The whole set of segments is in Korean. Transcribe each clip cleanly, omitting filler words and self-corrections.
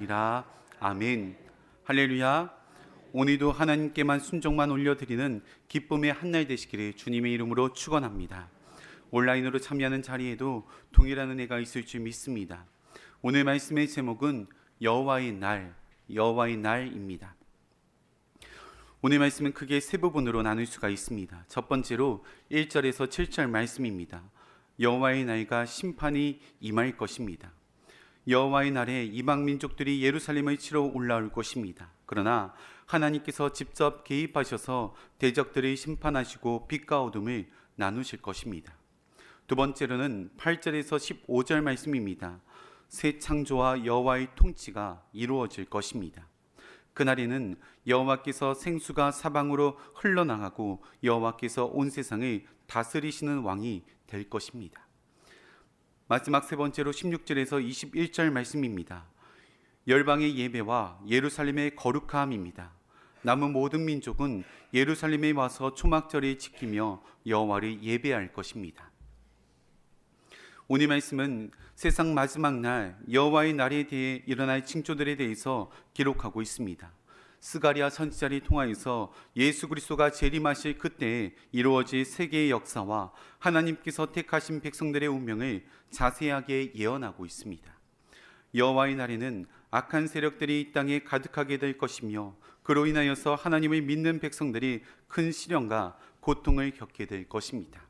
이라. 아멘. 할렐루야. 오늘도 하나님께만 순종만 올려드리는 기쁨의 한날 되시기를 주님의 이름으로 축원합니다. 온라인으로 참여하는 자리에도 동일한 은혜가 있을 줄 믿습니다. 오늘 말씀의 제목은 여호와의 날입니다. 오늘 말씀은 크게 세 부분으로 나눌 수가 있습니다. 첫 번째로 1절에서 7절 말씀입니다. 여호와의 날과 심판이 임할 것입니다. 여호와의 날에 이방 민족들이 예루살렘을 치러 올라올 것입니다. 그러나 하나님께서 직접 개입하셔서 대적들을 심판하시고 빛과 어둠을 나누실 것입니다. 두 번째로는 8절에서 15절 말씀입니다. 새 창조와 여호와의 통치가 이루어질 것입니다. 그날에는 여호와께서 생수가 사방으로 흘러나가고 여호와께서 온 세상을 다스리시는 왕이 될 것입니다. 마지막 세 번째로 16절에서 21절 말씀입니다. 열방의 예배와 예루살렘의 거룩함입니다. 남은 모든 민족은 예루살렘에 와서 초막절을 지키며 여호와를 예배할 것입니다. 오늘 말씀은 세상 마지막 날 여호와의 날에 대해 일어날 징조들에 대해서 기록하고 있습니다. 스가랴 선지자를 통하여서 예수 그리스도가 재림하실 그때에 이루어질 세계의 역사와 하나님께서 택하신 백성들의 운명을 자세하게 예언하고 있습니다. 여호와의 날에는 악한 세력들이 이 땅에 가득하게 될 것이며 그로 인하여서 하나님을 믿는 백성들이 큰 시련과 고통을 겪게 될 것입니다.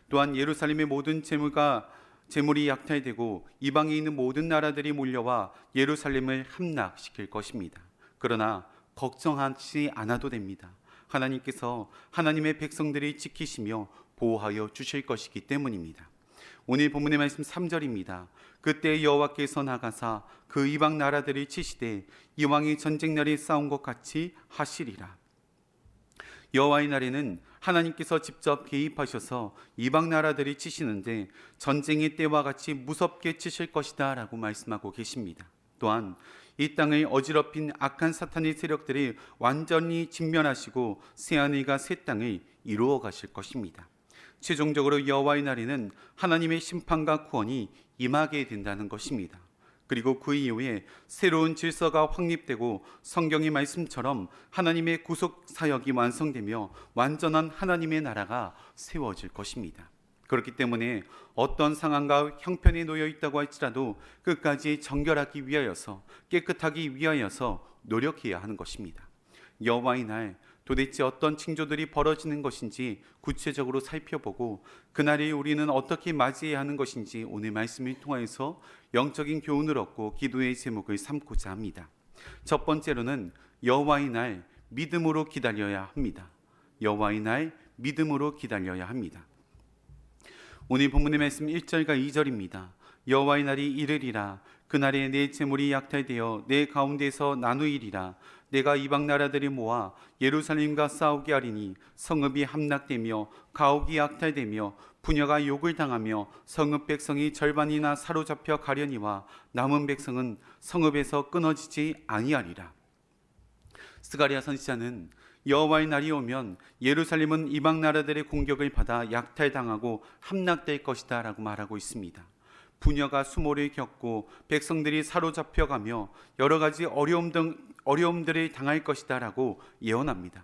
또한 예루살렘의 모든 재물이 약탈되고 이방에 있는 모든 나라들이 몰려와 예루살렘을 함락시킬 것입니다. 그러나 걱정하지 않아도 됩니다. 하나님께서 하나님의 백성들이 지키시며 보호하여 주실 것이기 때문입니다. 오늘 본문의 말씀 3절입니다. 그때 여호와께서 나가사 그 이방 나라들을 치시되 이왕이 전쟁 날에 싸운 것 같이 하시리라. 여호와의 날에는 하나님께서 직접 개입하셔서 이방 나라들이 치시는데 전쟁의 때와 같이 무섭게 치실 것이다 라고 말씀하고 계십니다. 또한 이 땅을 어지럽힌 악한 사탄의 세력들이 완전히 진멸하시고 새하늘과 새 땅을 이루어 가실 것입니다. 최종적으로 여호와의 날에는 하나님의 심판과 구원이 임하게 된다는 것입니다. 그리고 그 이후에 새로운 질서가 확립되고 성경의 말씀처럼 하나님의 구속 사역이 완성되며 완전한 하나님의 나라가 세워질 것입니다. 그렇기 때문에 어떤 상황과 형편에 놓여 있다고 할지라도 끝까지 정결하기 위하여서 깨끗하기 위하여서 노력해야 하는 것입니다. 여호와의 날 도대체 어떤 징조들이 벌어지는 것인지 구체적으로 살펴보고 그날에 우리는 어떻게 맞이해야 하는 것인지 오늘 말씀을 통해서 영적인 교훈을 얻고 기도의 제목을 삼고자 합니다. 첫 번째로는 여호와의 날 믿음으로 기다려야 합니다. 여호와의 날 믿음으로 기다려야 합니다. 오늘 본문의 말씀 1절과 2절입니다. 여호와의 날이 이르리라. 그날에 내 재물이 약탈되어 내 가운데서 나누이리라. 내가 이방 나라들이 모아 예루살렘과 싸우게 하리니 성읍이 함락되며 가옥이 약탈되며 부녀가 욕을 당하며 성읍 백성이 절반이나 사로잡혀 가려니와 남은 백성은 성읍에서 끊어지지 아니하리라. 스가랴 선지자는 여호와의 날이 오면 예루살렘은 이방 나라들의 공격을 받아 약탈당하고 함락될 것이다 라고 말하고 있습니다. 부녀가 수모를 겪고 백성들이 사로잡혀가며 여러 가지 어려움들을 당할 것이다 라고 예언합니다.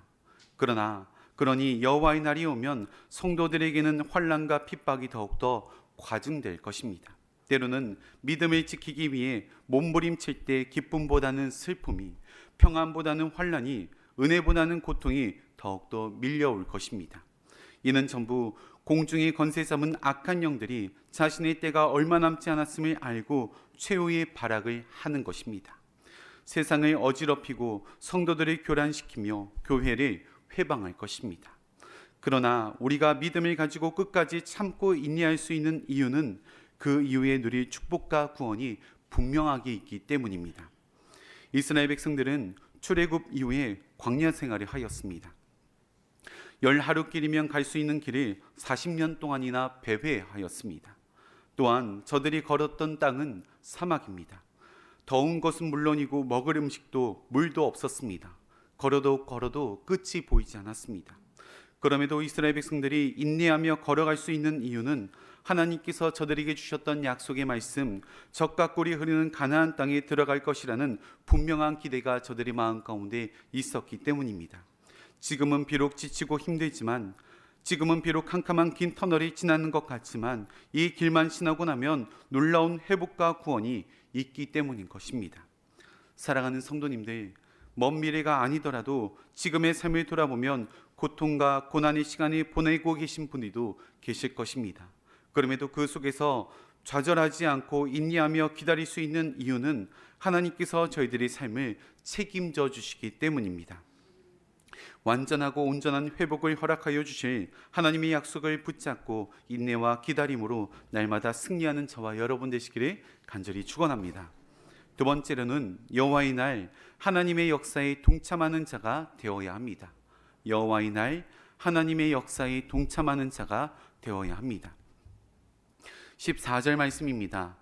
그러니 여호와의 날이 오면 성도들에게는 환난과 핍박이 더욱더 과증될 것입니다. 때로는 믿음을 지키기 위해 몸부림칠 때 기쁨보다는 슬픔이, 평안보다는 환난이, 은혜보다는 고통이 더욱더 밀려올 것입니다. 이는 전부 공중의 권세 잡은 악한 영들이 자신의 때가 얼마 남지 않았음을 알고 최후의 발악을 하는 것입니다. 세상을 어지럽히고 성도들을 교란시키며 교회를 회방할 것입니다. 그러나 우리가 믿음을 가지고 끝까지 참고 인내할 수 있는 이유는 그 이후에 누릴 축복과 구원이 분명하게 있기 때문입니다. 이스라엘 백성들은 출애굽 이후에 광야 생활을 하였습니다. 10하루길이면 갈 수 있는 길을 40년 동안이나 배회하였습니다. 또한 저들이 걸었던 땅은 사막입니다. 더운 것은 물론이고 먹을 음식도 물도 없었습니다. 걸어도 끝이 보이지 않았습니다. 그럼에도 이스라엘 백성들이 인내하며 걸어갈 수 있는 이유는 하나님께서 저들에게 주셨던 약속의 말씀, 젖과 꿀이 흐르는 가나안 땅에 들어갈 것이라는 분명한 기대가 저들의 마음 가운데 있었기 때문입니다. 지금은 비록 지치고 힘들지만, 지금은 비록 캄캄한 긴 터널이 지나는 것 같지만, 이 길만 지나고 나면 놀라운 회복과 구원이 있기 때문인 것입니다. 사랑하는 성도님들, 먼 미래가 아니더라도 지금의 삶을 돌아보면 고통과 고난의 시간을 보내고 계신 분들도 계실 것입니다. 그럼에도 그 속에서 좌절하지 않고 인내하며 기다릴 수 있는 이유는 하나님께서 저희들의 삶을 책임져 주시기 때문입니다. 완전하고 온전한 회복을 허락하여 주실 하나님의 약속을 붙잡고 인내와 기다림으로 날마다 승리하는 저와 여러분 되시기를 간절히 축원합니다. 두 번째로는 여호와의 날 하나님의 역사에 동참하는 자가 되어야 합니다. 여호와의 날 하나님의 역사에 동참하는 자가 되어야 합니다. 14절 말씀입니다.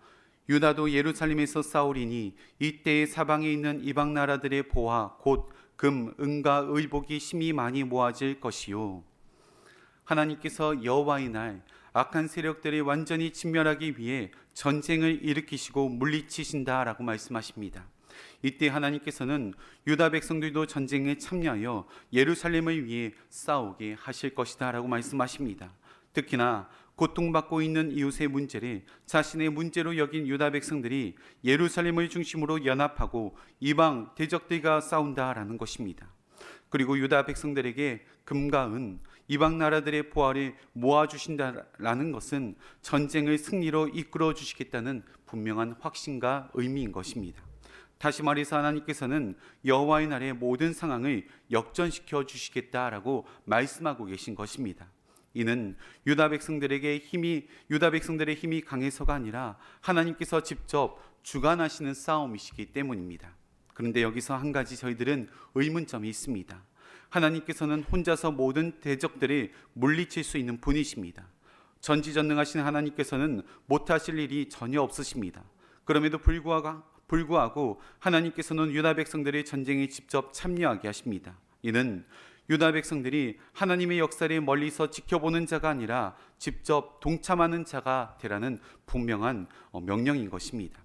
유다도 예루살렘에서 싸우리니 이때에 사방에 있는 이방 나라들의 보화 곧 금, 은과 의복이 심히 많이 모아질 것이요. 하나님께서 여호와의 날 악한 세력들이 완전히 진멸하기 위해 전쟁을 일으키시고 물리치신다라고 말씀하십니다. 이때 하나님께서는 유다 백성들도 전쟁에 참여하여 예루살렘을 위해 싸우게 하실 것이다 라고 말씀하십니다. 특히나 고통받고 있는 이웃의 문제를 자신의 문제로 여긴 유다 백성들이 예루살렘을 중심으로 연합하고 이방 대적들과 싸운다라는 것입니다. 그리고 유다 백성들에게 금과 은, 이방 나라들의 보화를 모아주신다라는 것은 전쟁을 승리로 이끌어 주시겠다는 분명한 확신과 의미인 것입니다. 다시 말해서 하나님께서는 여호와의 날의 모든 상황을 역전시켜 주시겠다라고 말씀하고 계신 것입니다. 이는 유다 백성들의 힘이 강해서가 아니라 하나님께서 직접 주관하시는 싸움이시기 때문입니다. 그런데 여기서 한 가지 저희들은 의문점이 있습니다. 하나님께서는 혼자서 모든 대적들을 물리칠 수 있는 분이십니다. 전지전능하신 하나님께서는 못하실 일이 전혀 없으십니다. 그럼에도 불구하고 하나님께서는 유다 백성들의 전쟁에 직접 참여하게 하십니다. 이는 유다 백성들이 하나님의 역사를 멀리서 지켜보는 자가 아니라 직접 동참하는 자가 되라는 분명한 명령인 것입니다.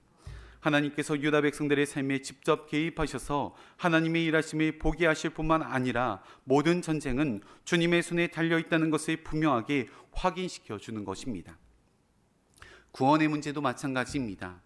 하나님께서 유다 백성들의 삶에 직접 개입하셔서 하나님의 일하심을 보게 하실 뿐만 아니라 모든 전쟁은 주님의 손에 달려있다는 것을 분명하게 확인시켜 주는 것입니다. 구원의 문제도 마찬가지입니다.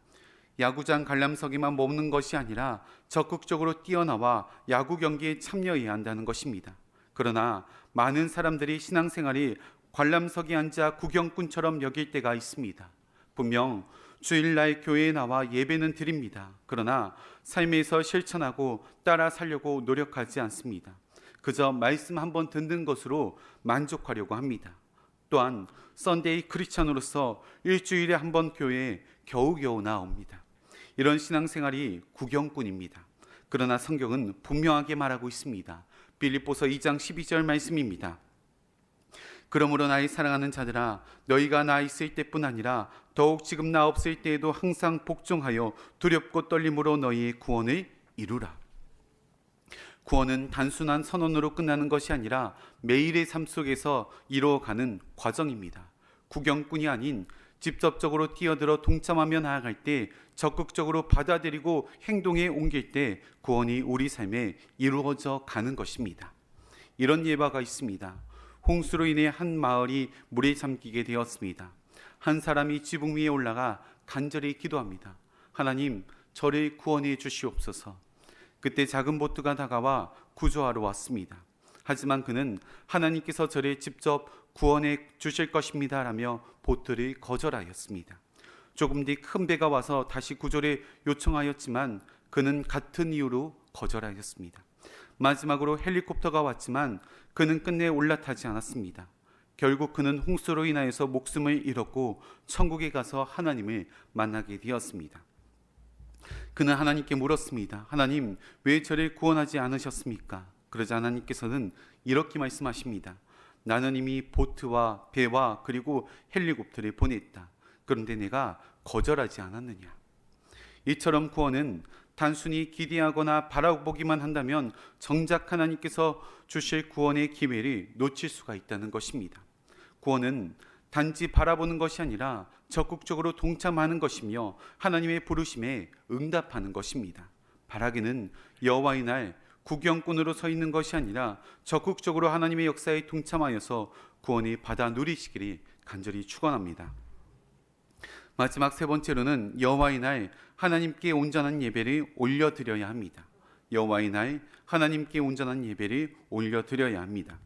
야구장 관람석에만 머무는 것이 아니라 적극적으로 뛰어나와 야구 경기에 참여해야 한다는 것입니다. 그러나 많은 사람들이 신앙생활이 관람석에 앉아 구경꾼처럼 여길 때가 있습니다. 분명 주일날 교회에 나와 예배는 드립니다. 그러나 삶에서 실천하고 따라 살려고 노력하지 않습니다. 그저 말씀 한번 듣는 것으로 만족하려고 합니다. 또한 썬데이 크리스찬으로서 일주일에 한 번 교회에 겨우겨우 나옵니다. 이런 신앙생활이 구경꾼입니다. 그러나 성경은 분명하게 말하고 있습니다. 빌립보서 2장 12절 말씀입니다. 그러므로 나의 사랑하는 자들아, 너희가 나 있을 때뿐 아니라 더욱 지금 나 없을 때에도 항상 복종하여 두렵고 떨림으로 너희의 구원을 이루라. 구원은 단순한 선언으로 끝나는 것이 아니라 매일의 삶 속에서 이루어가는 과정입니다. 구경꾼이 아닌 직접적으로 뛰어들어 동참하며 나아갈 때, 적극적으로 받아들이고 행동에 옮길 때 구원이 우리 삶에 이루어져 가는 것입니다. 이런 예화가 있습니다. 홍수로 인해 한 마을이 물에 잠기게 되었습니다. 한 사람이 지붕 위에 올라가 간절히 기도합니다. 하나님, 저를 구원해 주시옵소서. 그때 작은 보트가 다가와 구조하러 왔습니다. 하지만 그는 하나님께서 저를 직접 구원해 주실 것입니다 라며 보트를 거절하였습니다. 조금 뒤 큰 배가 와서 다시 구조를 요청하였지만 그는 같은 이유로 거절하였습니다. 마지막으로 헬리콥터가 왔지만 그는 끝내 올라타지 않았습니다. 결국 그는 홍수로 인하여서 목숨을 잃었고 천국에 가서 하나님을 만나게 되었습니다. 그는 하나님께 물었습니다. 하나님, 왜 저를 구원하지 않으셨습니까? 그러자 하나님께서는 이렇게 말씀하십니다. 나는 이미 보트와 배와 그리고 헬리콥터를 보냈다. 그런데 내가 거절하지 않았느냐? 이처럼 구원은 단순히 기대하거나 바라보기만 한다면 정작 하나님께서 주실 구원의 기회를 놓칠 수가 있다는 것입니다. 구원은 단지 바라보는 것이 아니라 적극적으로 동참하는 것이며 하나님의 부르심에 응답하는 것입니다. 바라기는 여호와의 날 구경꾼으로 서 있는 것이 아니라 적극적으로 하나님의 역사에 동참하여서 구원을 받아 누리시기를 간절히 축원합니다. 마지막 세 번째로는 여호와의 날 하나님께 온전한 예배를 올려드려야 합니다. 여호와의 날 하나님께 온전한 예배를 올려드려야 합니다.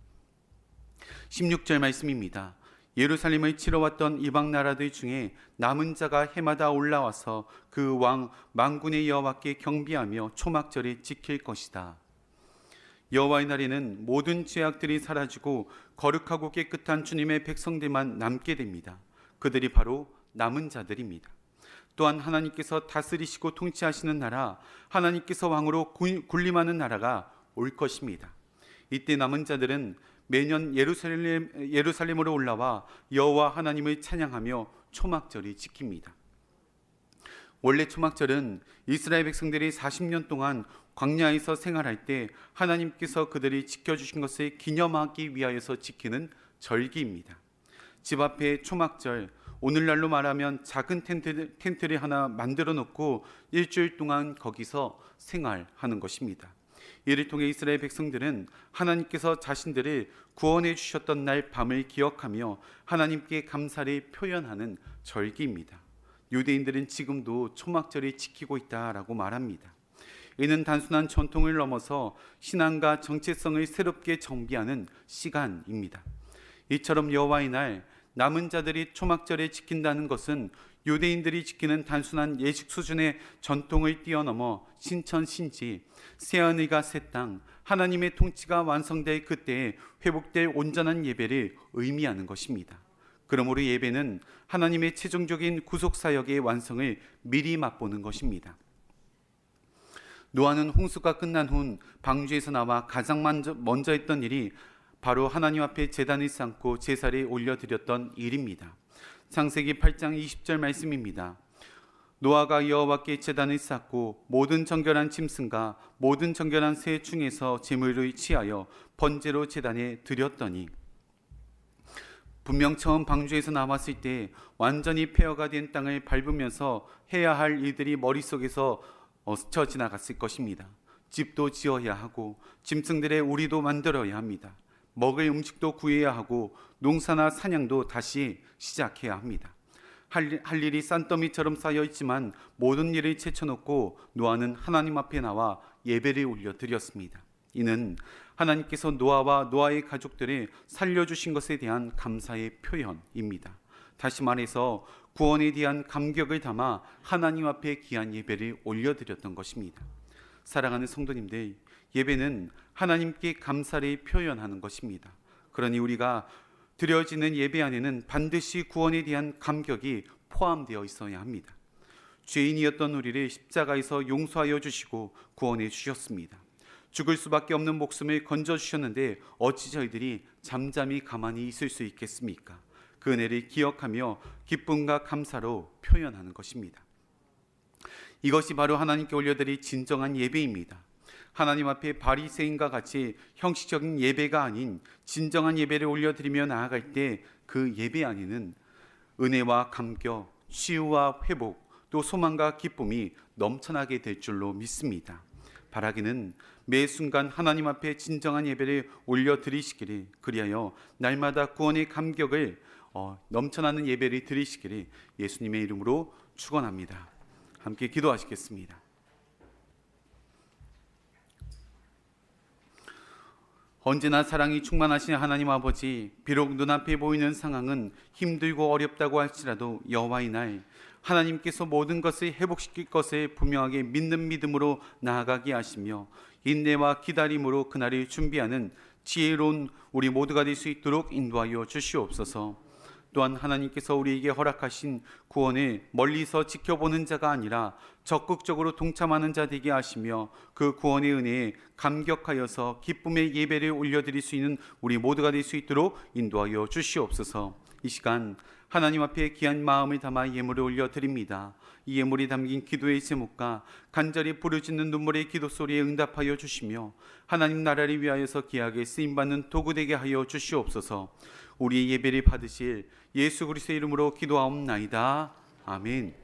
16절 말씀입니다. 예루살렘을 치러왔던 이방 나라들 중에 남은 자가 해마다 올라와서 그 왕 만군의 여호와께 경배하며 초막절을 지킬 것이다. 여호와의 날에는 모든 죄악들이 사라지고 거룩하고 깨끗한 주님의 백성들만 남게 됩니다. 그들이 바로 남은 자들입니다. 또한 하나님께서 다스리시고 통치하시는 나라, 하나님께서 왕으로 군림하는 나라가 올 것입니다. 이때 남은 자들은 매년 예루살렘으로 올라와 여호와 하나님을 찬양하며 초막절을 지킵니다. 원래 초막절은 이스라엘 백성들이 40년 동안 광야에서 생활할 때 하나님께서 그들이 지켜주신 것을 기념하기 위하여서 지키는 절기입니다. 집 앞에 초막절, 오늘날로 말하면 작은 텐트를 하나 만들어 놓고 일주일 동안 거기서 생활하는 것입니다. 이를 통해 이스라엘 백성들은 하나님께서 자신들을 구원해 주셨던 날 밤을 기억하며 하나님께 감사를 표현하는 절기입니다. 유대인들은 지금도 초막절을 지키고 있다라고 말합니다. 이는 단순한 전통을 넘어서 신앙과 정체성을 새롭게 정비하는 시간입니다. 이처럼 여호와의 날 남은 자들이 초막절을 지킨다는 것은 유대인들이 지키는 단순한 예식 수준의 전통을 뛰어넘어 신천신지, 새하늘과 새 땅, 하나님의 통치가 완성될 그때에 회복될 온전한 예배를 의미하는 것입니다. 그러므로 예배는 하나님의 최종적인 구속사역의 완성을 미리 맛보는 것입니다. 노아는 홍수가 끝난 후 방주에서 나와 가장 먼저 했던 일이 바로 하나님 앞에 제단을 쌓고 제사를 올려드렸던 일입니다. 창세기 8장 20절 말씀입니다. 노아가 여호와께 제단을 쌓고 모든 정결한 짐승과 모든 정결한 새 중에서 제물을 취하여 번제로 제단에 드렸더니, 분명 처음 방주에서 나왔을 때 완전히 폐허가 된 땅을 밟으면서 해야 할 일들이 머릿속에서 스쳐 지나갔을 것입니다. 집도 지어야 하고 짐승들의 우리도 만들어야 합니다. 먹을 음식도 구해야 하고 농사나 사냥도 다시 시작해야 합니다. 할 일이 산더미처럼 쌓여 있지만 모든 일을 제쳐놓고 노아는 하나님 앞에 나와 예배를 올려드렸습니다. 이는 하나님께서 노아와 노아의 가족들을 살려주신 것에 대한 감사의 표현입니다. 다시 말해서 구원에 대한 감격을 담아 하나님 앞에 귀한 예배를 올려드렸던 것입니다. 사랑하는 성도님들, 예배는 하나님께 감사를 표현하는 것입니다. 그러니 우리가 드려지는 예배 안에는 반드시 구원에 대한 감격이 포함되어 있어야 합니다. 죄인이었던 우리를 십자가에서 용서하여 주시고 구원해 주셨습니다. 죽을 수밖에 없는 목숨을 건져 주셨는데 어찌 저희들이 잠잠히 가만히 있을 수 있겠습니까? 그 은혜를 기억하며 기쁨과 감사로 표현하는 것입니다. 이것이 바로 하나님께 올려드릴 진정한 예배입니다. 하나님 앞에 바리새인과 같이 형식적인 예배가 아닌 진정한 예배를 올려드리며 나아갈 때 그 예배 안에는 은혜와 감격, 치유와 회복, 또 소망과 기쁨이 넘쳐나게 될 줄로 믿습니다. 바라기는 매 순간 하나님 앞에 진정한 예배를 올려드리시기를, 그리하여 날마다 구원의 감격을 넘쳐나는 예배를 드리시기를 예수님의 이름으로 축원합니다. 함께 기도하시겠습니다. 언제나 사랑이 충만하신 하나님 아버지, 비록 눈앞에 보이는 상황은 힘들고 어렵다고 할지라도 여호와의 날 하나님께서 모든 것을 회복시킬 것을 분명하게 믿는 믿음으로 나아가게 하시며 인내와 기다림으로 그날을 준비하는 지혜로운 우리 모두가 될 수 있도록 인도하여 주시옵소서. 또한 하나님께서 우리에게 허락하신 구원을 멀리서 지켜보는 자가 아니라 적극적으로 동참하는 자 되게 하시며 그 구원의 은혜에 감격하여서 기쁨의 예배를 올려드릴 수 있는 우리 모두가 될 수 있도록 인도하여 주시옵소서. 이 시간 하나님 앞에 귀한 마음을 담아 예물을 올려드립니다. 이 예물이 담긴 기도의 제목과 간절히 부르짖는 눈물의 기도 소리에 응답하여 주시며 하나님 나라를 위하여서 귀하게 쓰임받는 도구 되게 하여 주시옵소서. 우리의 예배를 받으실 예수 그리스도의 이름으로 기도하옵나이다. 아멘.